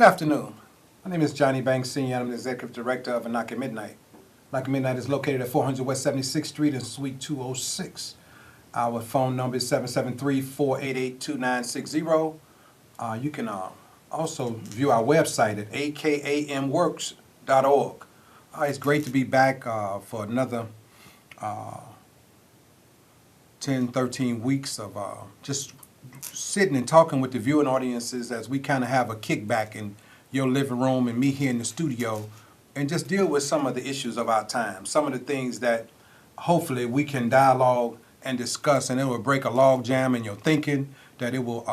Good afternoon. My name is Johnny Banks Sr. I'm the Executive Director of Knock at Midnight. Knock at Midnight is located at 400 West 76th Street in Suite 206. Our phone number is 773-488-2960. You can also view our website at akamworks.org. It's great to be back for another 10, 13 weeks of just sitting and talking with the viewing audiences as we kind of have a kickback in your living room and me here in the studio and just deal with some of the issues of our time, some of the things that hopefully we can dialogue and discuss, and it will break a log jam in your thinking, that it will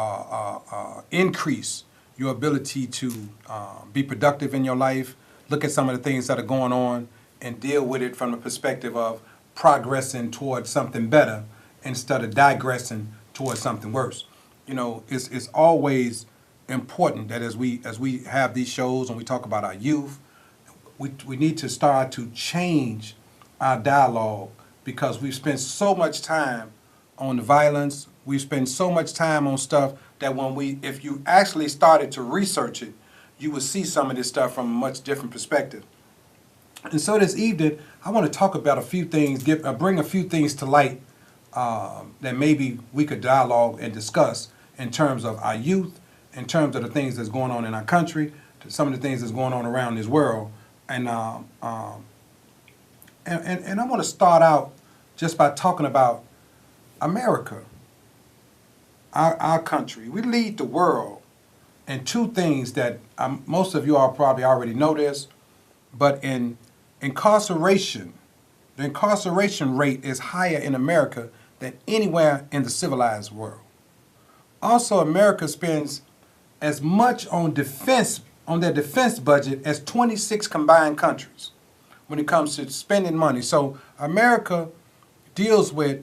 increase your ability to be productive in your life, look at some of the things that are going on and deal with it from the perspective of progressing towards something better instead of digressing towards something worse. You know, it's always important that as we have these shows and we talk about our youth, we need to start to change our dialogue, because we've spent so much time on the violence, we spend so much time on stuff that if you actually started to research it, you would see some of this stuff from a much different perspective. And so this evening, I want to talk about a few things, bring a few things to light that maybe we could dialogue and discuss in terms of our youth, in terms of the things that's going on in our country, to some of the things that's going on around this world. And I want to start out just by talking about America, our country. We lead the world in two things that most of you all probably already know this, but in incarceration, the incarceration rate is higher in America than anywhere in the civilized world. Also, America spends as much on their defense budget as 26 combined countries when it comes to spending money. So America deals with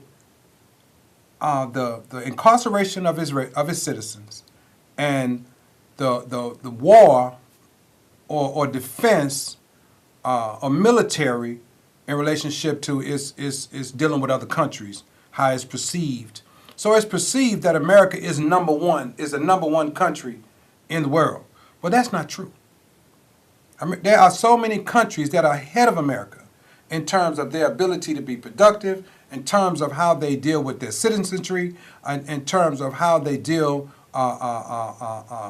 the incarceration of its citizens and the war or defense or military in relationship to is dealing with other countries, how it's perceived. So it's perceived that America is the number one country in the world. Well, that's not true. There are so many countries that are ahead of America in terms of their ability to be productive, in terms of how they deal with their citizenry, in terms of how they deal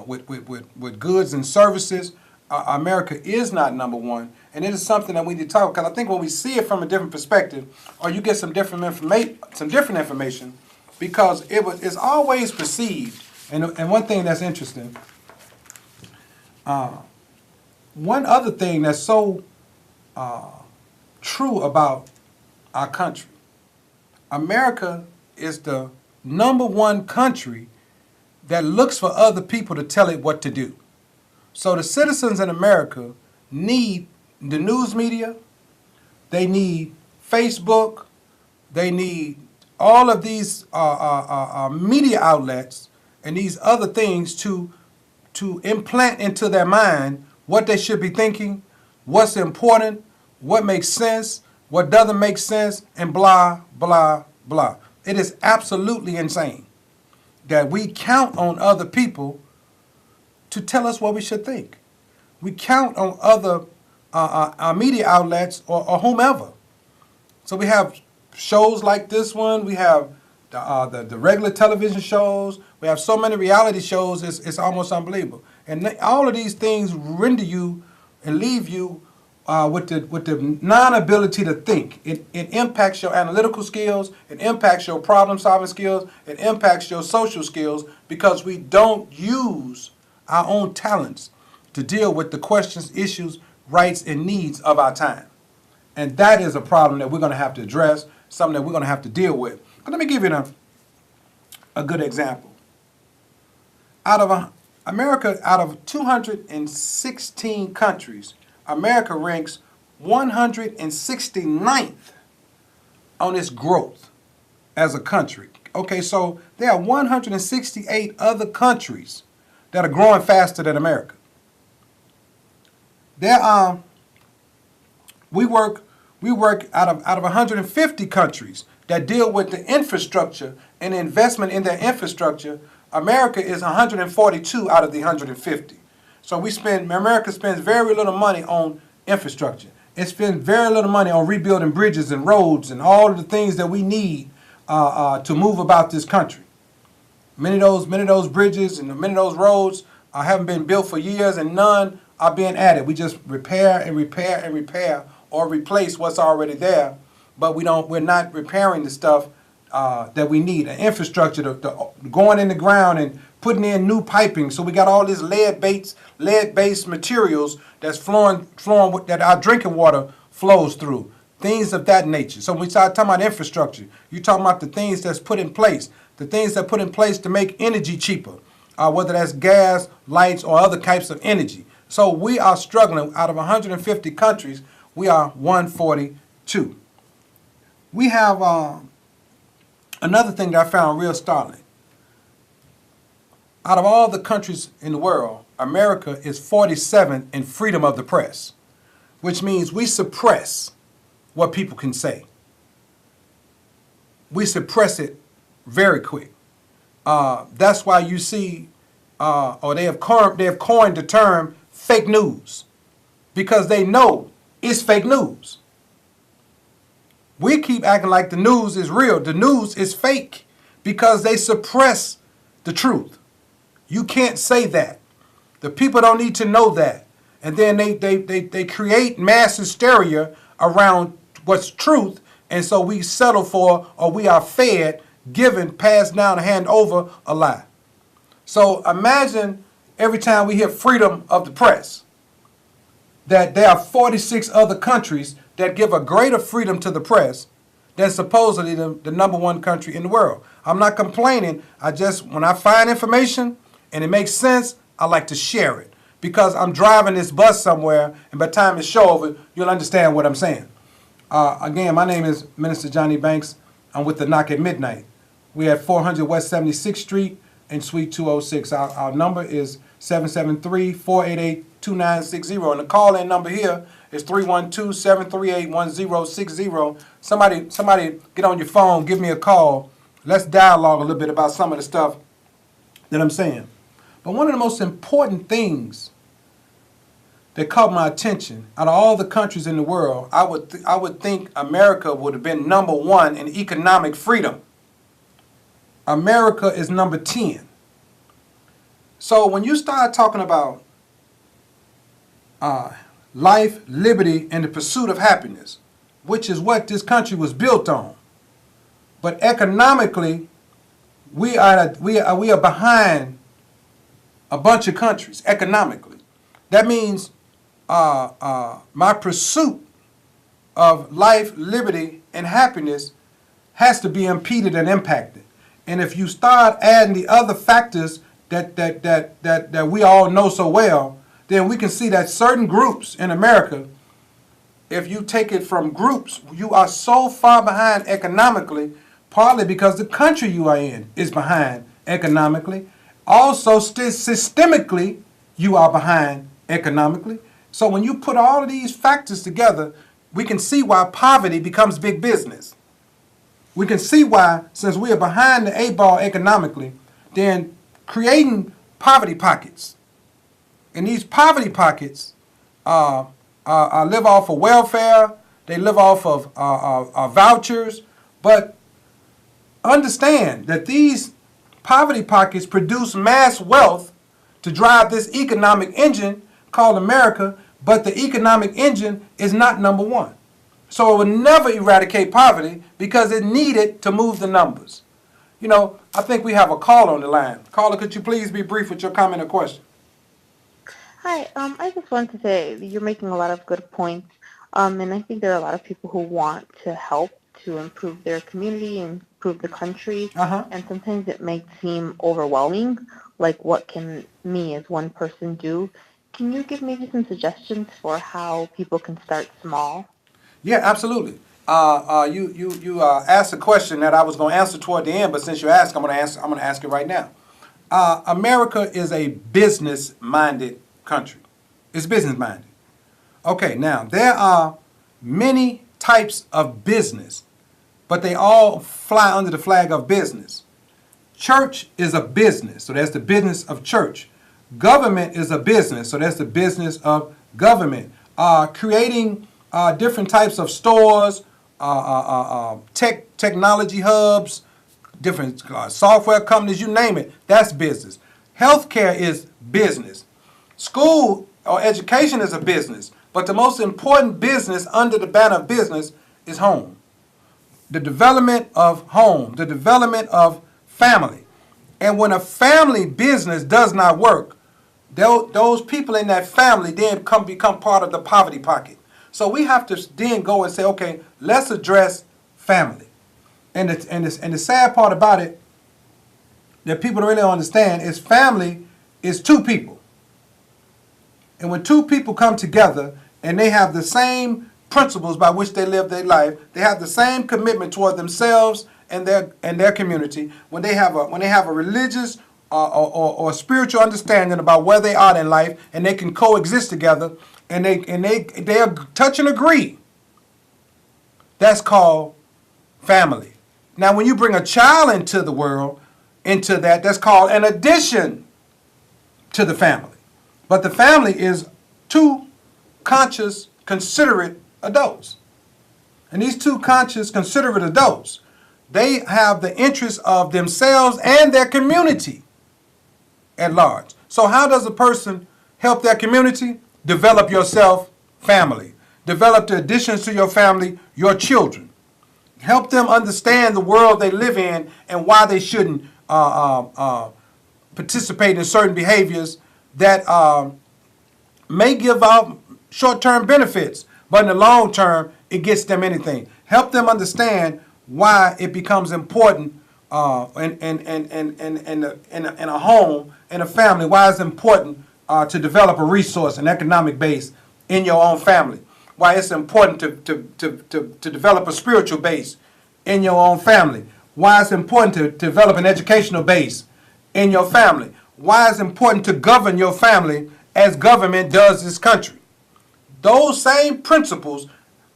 with goods and services. America is not number one, and it is something that we need to talk about, because I think when we see it from a different perspective, or you get some different information, because it's always perceived. And one thing that's interesting, one other thing that's so true about our country, America is the number one country that looks for other people to tell it what to do. So the citizens in America need the news media, they need Facebook, they need all of these media outlets and these other things to implant into their mind what they should be thinking, what's important, what makes sense, what doesn't make sense, and blah, blah, blah. It is absolutely insane that we count on other people to tell us what we should think. We count on other media outlets or whomever. So we have shows like this one. We have the regular television shows. We have so many reality shows. It's almost unbelievable. And all of these things render you and leave you with the non-ability to think. It impacts your analytical skills. It impacts your problem-solving skills. It impacts your social skills, because we don't use our own talents to deal with the questions, issues, rights, and needs of our time. And that is a problem that we're going to have to address, something that we're going to have to deal with. But let me give you a good example. Out of 216 countries, America ranks 169th on its growth as a country. Okay, so there are 168 other countries that are growing faster than America. We work out of 150 countries that deal with the infrastructure and investment in their infrastructure. America is 142 out of the 150. So America spends very little money on infrastructure. It spends very little money on rebuilding bridges and roads and all of the things that we need to move about this country. Many of those bridges and many of those roads haven't been built for years, and none are being added. We just repair and repair and repair, or replace what's already there, but we're not repairing the stuff that we need. An infrastructure, going in the ground and putting in new piping. So we got all these lead-based materials that's flowing that our drinking water flows through. Things of that nature. So when we start talking about infrastructure, you're talking about the things that's put in place, the things that put in place to make energy cheaper, whether that's gas, lights, or other types of energy. So we are struggling. Out of 150 countries, we are 142. We have another thing that I found real startling. Out of all the countries in the world, America is 47th in freedom of the press, which means we suppress what people can say. We suppress it very quick. That's why you see, or they have coined the term fake news, because they know it's fake news. We keep acting like the news is real. The news is fake because they suppress the truth. You can't say that. The people don't need to know that. And then they create mass hysteria around what's truth, and so we settle for, or we are fed, given, passed down, and hand over a lie. So imagine every time we hear freedom of the press, that there are 46 other countries that give a greater freedom to the press than supposedly the number one country in the world. I'm not complaining. When I find information and it makes sense, I like to share it, because I'm driving this bus somewhere, and by the time it's show over, you'll understand what I'm saying. Again, my name is Minister Johnny Banks. I'm with the Knock at Midnight. We're at 400 West 76th Street in Suite 206. Our number is 773-488-2960. And the call-in number here is 312-738-1060. Somebody get on your phone, give me a call. Let's dialogue a little bit about some of the stuff that I'm saying. But one of the most important things that caught my attention, out of all the countries in the world, I would think America would have been number one in economic freedom. America is number 10. So when you start talking about life, liberty, and the pursuit of happiness, which is what this country was built on, but economically, we are behind a bunch of countries economically. That means my pursuit of life, liberty, and happiness has to be impeded and impacted. And if you start adding the other factors that we all know so well, then we can see that certain groups in America, if you take it from groups, you are so far behind economically, partly because the country you are in is behind economically. Also, systemically, you are behind economically. So when you put all of these factors together, we can see why poverty becomes big business. We can see why, since we are behind the 8 ball economically, then creating poverty pockets. And these poverty pockets live off of welfare, they live off of vouchers, but understand that these poverty pockets produce mass wealth to drive this economic engine called America, but the economic engine is not number one. So it will never eradicate poverty because it needed to move the numbers. You know, I think we have a call on the line. Caller, could you please be brief with your comment or question? Hi, I just wanted to say that you're making a lot of good points, and I think there are a lot of people who want to help to improve their community and improve the country, and sometimes it may seem overwhelming, like what can me as one person do? Can you give maybe some suggestions for how people can start small? Yeah, absolutely. You asked a question that I was going to answer toward the end, but since you asked, I'm going to ask it right now. America is a business-minded country. It's business-minded. Okay, now there are many types of business, but they all fly under the flag of business. Church is a business, so that's the business of church. Government is a business, so that's the business of government. Creating different types of stores, technology hubs, different software companies, you name it, that's business. Healthcare is business. School or education is a business, but the most important business under the banner of business is home. The development of home, the development of family. And when a family business does not work, those people in that family then become part of the poverty pocket. So we have to then go and say, okay, let's address family. And the sad part about it that people don't really understand is family is two people. And when two people come together and they have the same principles by which they live their life, they have the same commitment toward themselves and their community. When they have a religious or spiritual understanding about where they are in life, and they can coexist together, and they touch and agree. That's called family. Now, when you bring a child into the world, that's called an addition to the family. But the family is two conscious, considerate adults. And these two conscious, considerate adults, they have the interests of themselves and their community at large. So how does a person help their community? Develop yourself, family. Develop the additions to your family, your children. Help them understand the world they live in and why they shouldn't participate in certain behaviors that may give out short-term benefits, but in the long term, it gets them anything. Help them understand why it becomes important in a home, in a family, why it's important to develop a resource, an economic base in your own family. Why it's important to develop a spiritual base in your own family. Why it's important to develop an educational base in your family. Why it's important to govern your family as government does this country. Those same principles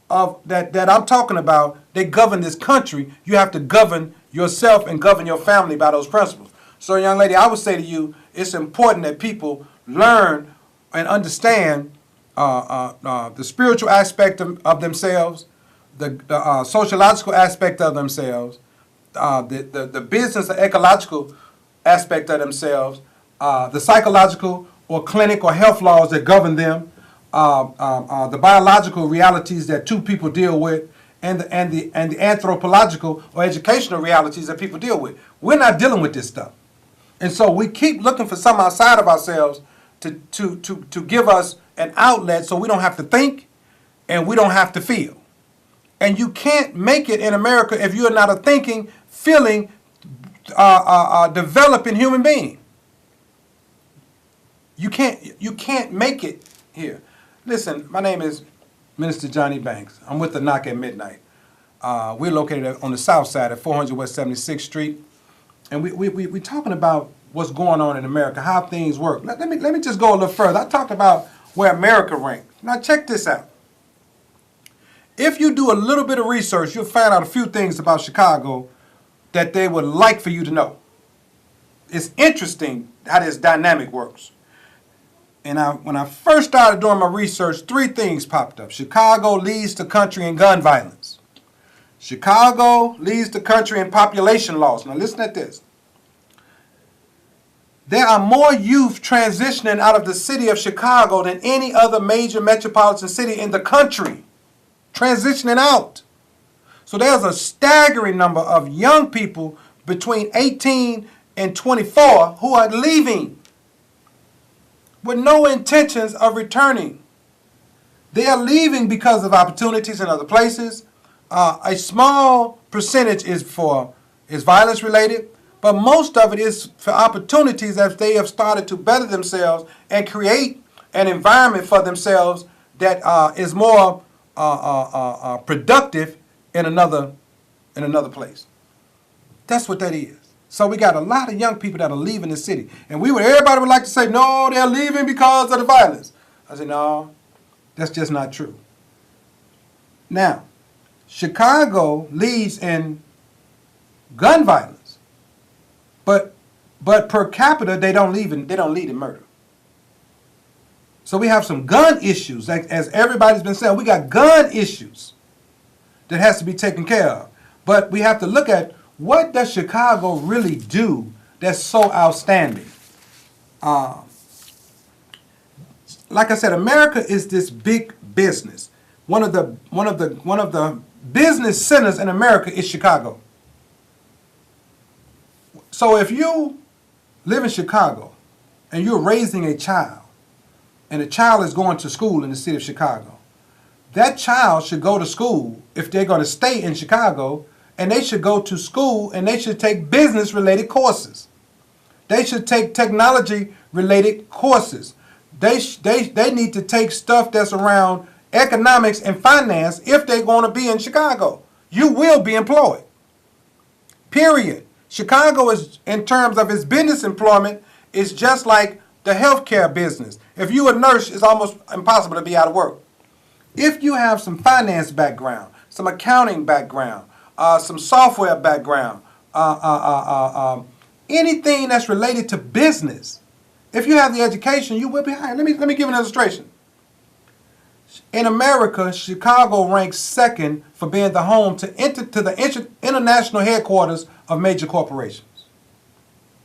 that I'm talking about, they govern this country. You have to govern yourself and govern your family by those principles. So, young lady, I would say to you, it's important that people learn and understand the spiritual aspect of themselves, the sociological aspect of themselves, the business and ecological aspect of themselves, the psychological or clinic or health laws that govern them, the biological realities that two people deal with, and the anthropological or educational realities that people deal with. We're not dealing with this stuff. And so we keep looking for something outside of ourselves to give us an outlet so we don't have to think and we don't have to feel. And you can't make it in America if you're not a thinking, feeling, developing human being. You can't make it here. Listen, my name is Minister Johnny Banks. I'm with the Knock at Midnight. We're located on the south side at 400 West 76th Street. And we're talking about what's going on in America, how things work. Let me just go a little further. I talked about where America ranks. Now check this out. If you do a little bit of research, you'll find out a few things about Chicago that they would like for you to know. It's interesting how this dynamic works. And when I first started doing my research, three things popped up. Chicago leads the country in gun violence. Chicago leads the country in population loss. Now listen at this. There are more youth transitioning out of the city of Chicago than any other major metropolitan city in the country. Transitioning out. So there's a staggering number of young people between 18 and 24 who are leaving with no intentions of returning. They are leaving because of opportunities in other places. A small percentage is violence related, but most of it is for opportunities as they have started to better themselves and create an environment for themselves that is more productive in another place. That's what that is. So we got a lot of young people that are leaving the city. And everybody would like to say, no, they're leaving because of the violence. I said, no, that's just not true. Now, Chicago leads in gun violence. But per capita, they don't lead in murder. So we have some gun issues, like, as everybody's been saying. We got gun issues that has to be taken care of. But we have to look at, what does Chicago really do that's so outstanding? Like I said, America is this big business. One of the business centers in America is Chicago. So if you live in Chicago and you're raising a child, and the child is going to school in the city of Chicago, that child should go to school, if they're going to stay in Chicago, and they should go to school and they should take business-related courses. They should take technology-related courses. They need to take stuff that's around economics and finance if they're going to be in Chicago. You will be employed. Period. Chicago is, in terms of its business employment, is just like the healthcare business. If you're a nurse, it's almost impossible to be out of work. If you have some finance background, some accounting background, some software background, anything that's related to business, if you have the education, you will be hired. Let me give an illustration. In America, Chicago ranks second for being the home to the international headquarters of major corporations.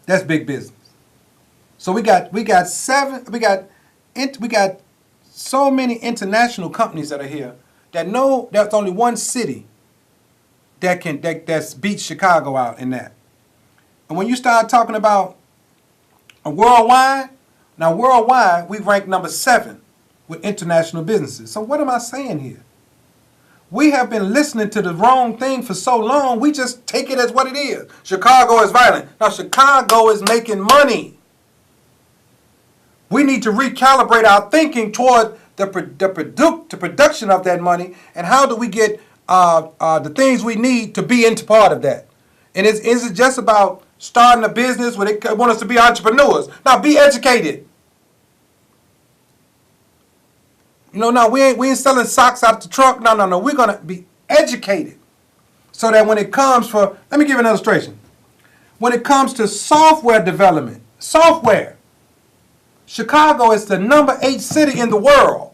That's big business. So we got so many international companies that are here that know there's only one city that's beat Chicago out in that. And when you start talking about worldwide, we rank number 7 with international businesses. So what am I saying here? We have been listening to the wrong thing for so long, we just take it as what it is. Chicago is violent. Now, Chicago is making money. We need to recalibrate our thinking toward the production of that money, and how do we get the things we need to be into part of that. And is it just about starting a business where they want us to be entrepreneurs? Now, be educated. No, we ain't selling socks out the trunk. No. We're going to be educated so that when it comes for, let me give you an illustration. When it comes to software development, Chicago is the number 8 city in the world.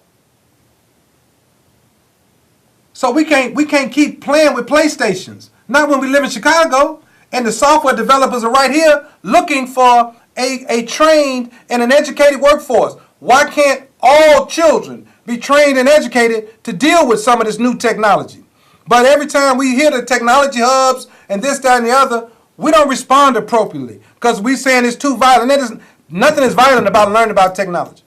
So we can't keep playing with PlayStations. Not when we live in Chicago and the software developers are right here looking for a trained and an educated workforce. Why can't all children be trained and educated to deal with some of this new technology? But every time we hear the technology hubs and this, that, and the other, we don't respond appropriately because we're saying it's too violent. Nothing is violent about learning about technology.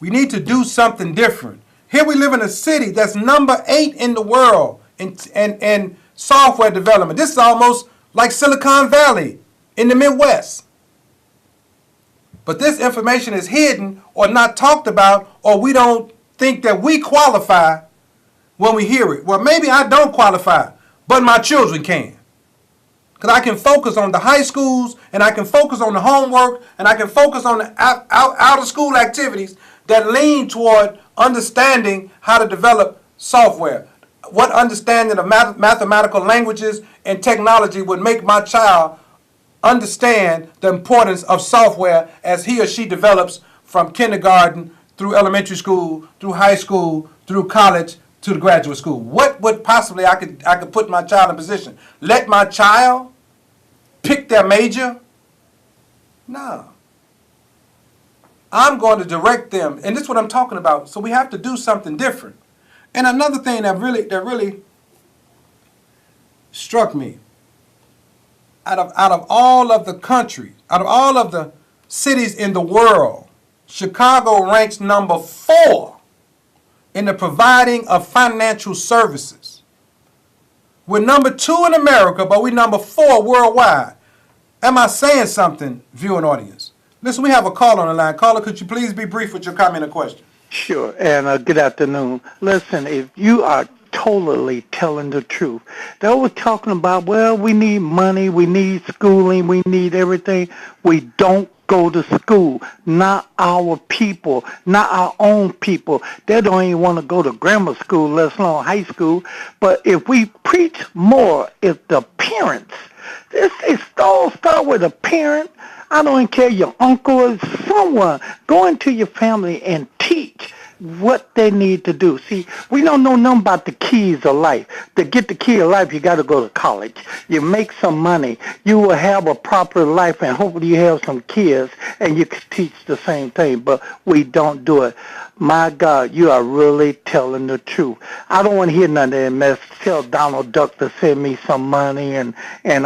We need to do something different. Here we live in a city that's number 8 in the world in software development. This is almost like Silicon Valley in the Midwest. But this information is hidden or not talked about, or we don't think that we qualify when we hear it. Well, maybe I don't qualify, but my children can. Because I can focus on the high schools, and I can focus on the homework, and I can focus on the out of school activities that lean toward understanding how to develop software. What understanding of mathematical languages and technology would make my child understand the importance of software as he or she develops from kindergarten through elementary school, through high school, through college, to the graduate school. What would possibly I could put my child in position? Let my child pick their major? No. I'm going to direct them, and this is what I'm talking about. So we have to do something different. And another thing that really struck me, out of all of the countries, out of all of the cities in the world, Chicago ranks number 4 in the providing of financial services. We're number 2 in America, but we're number 4 worldwide. Am I saying something, viewing audience? Listen, we have a caller on the line. Caller, could you please be brief with your comment or question? Sure, and good afternoon. Listen, if you are totally telling the truth, they were talking about, well, we need money, we need schooling, we need everything. We don't go to school. Not our people, not our own people. They don't even want to go to grammar school, let alone high school. But if we preach more, if the parents, it all start with a parent. I don't care your uncle or someone. Go into your family and teach what they need to do. See, we don't know nothing about the keys of life. To get the key of life, you got to go to college. You make some money. You will have a proper life, and hopefully you have some kids, and you can teach the same thing, but we don't do it. My God, you are really telling the truth. I don't want to hear none of that mess. Tell Donald Duck to send me some money and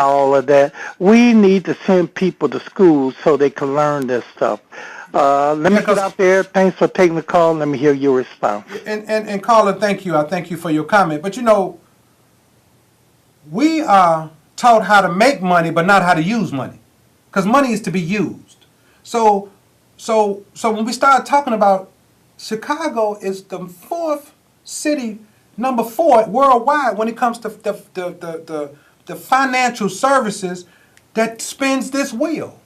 all of that. We need to send people to school so they can learn this stuff. Let me get out there. Thanks for taking the call. Let me hear your response. And Colin, thank you. I thank you for your comment. But you know, we are taught how to make money, but not how to use money, because money is to be used. So when we start talking about Chicago is the fourth city, number 4 worldwide when it comes to the financial services that spins this wheel.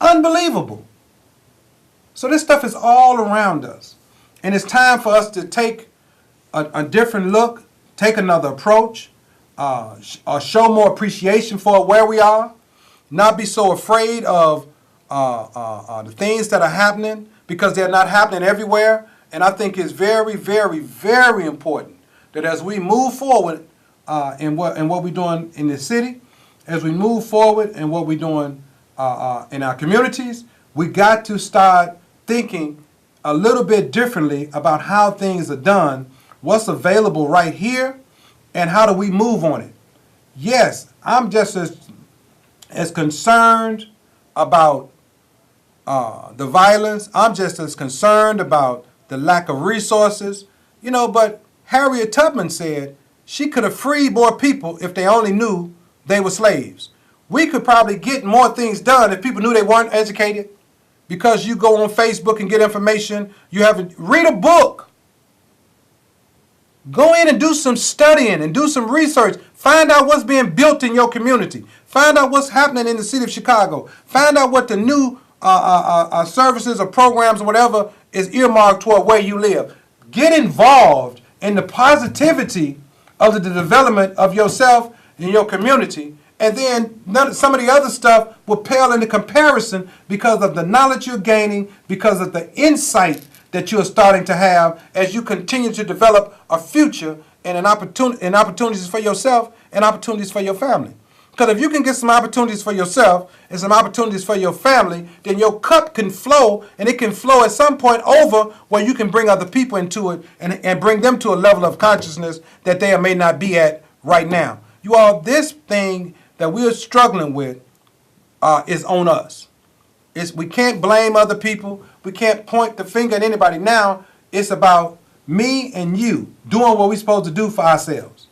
Unbelievable. So this stuff is all around us. And it's time for us to take a different look, take another approach, show more appreciation for where we are, not be so afraid of the things that are happening, because they're not happening everywhere. And I think it's very, very, very important that as we move forward in what we're doing in the city, as we move forward in what we're doing in our communities, we got to start thinking a little bit differently about how things are done, what's available right here, and how do we move on it. Yes, I'm just as concerned about the violence. I'm just as concerned about the lack of resources. You know, but Harriet Tubman said she could have freed more people if they only knew they were slaves. We could probably get more things done if people knew they weren't educated. Because you go on Facebook and get information, read a book. Go in and do some studying and do some research. Find out what's being built in your community. Find out what's happening in the city of Chicago. Find out what the new services or programs or whatever is earmarked toward where you live. Get involved in the positivity of the development of yourself and your community. And then some of the other stuff will pale into comparison because of the knowledge you're gaining, because of the insight that you're starting to have as you continue to develop a future and opportunities for yourself and opportunities for your family. Because if you can get some opportunities for yourself and some opportunities for your family, then your cup can flow, and it can flow at some point over where you can bring other people into it and bring them to a level of consciousness that they may not be at right now. You all, this thing that we're struggling with is on us. We can't blame other people. We can't point the finger at anybody. Now it's about me and you doing what we're supposed to do for ourselves.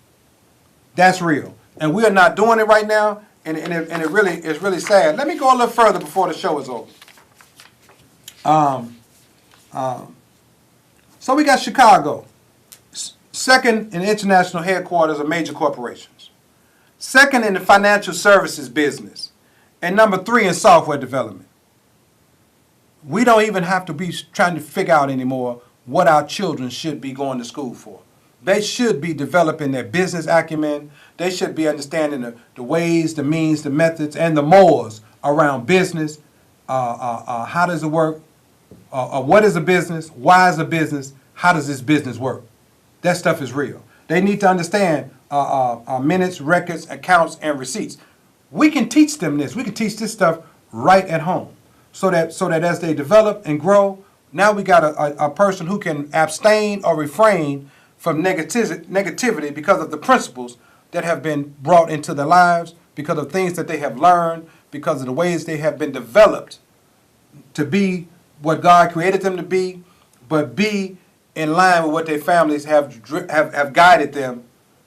That's real. And we are not doing it right now, and it's really sad. Let me go a little further before the show is over. So we got Chicago, second in international headquarters of major corporations, second in the financial services business, and number 3 in software development. We don't even have to be trying to figure out anymore what our children should be going to school for. They should be developing their business acumen. They should be understanding the ways, the means, the methods, and the mores around business. How does it work? What is a business? Why is a business? How does this business work? That stuff is real. They need to understand minutes, records, accounts, and receipts. We can teach them this. We can teach this stuff right at home, so that as they develop and grow, now we got a person who can abstain or refrain from negativity because of the principles that have been brought into their lives, because of things that they have learned, because of the ways they have been developed to be what God created them to be, but be in line with what their families have guided them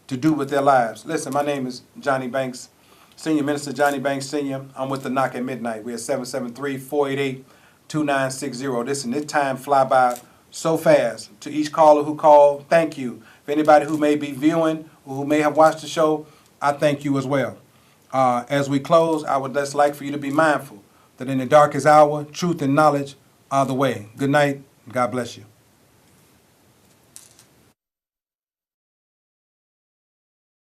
to do with their lives. Listen, my name is Johnny Banks, Senior Minister Johnny Banks Sr. I'm with the Knock at Midnight. We're at 773-488-2960. Listen, this time fly by so fast. To each caller who called, thank you. For anybody who may be viewing or who may have watched the show, I thank you as well. As we close, I would just like for you to be mindful that in the darkest hour, truth and knowledge are the way. Good night. God bless you.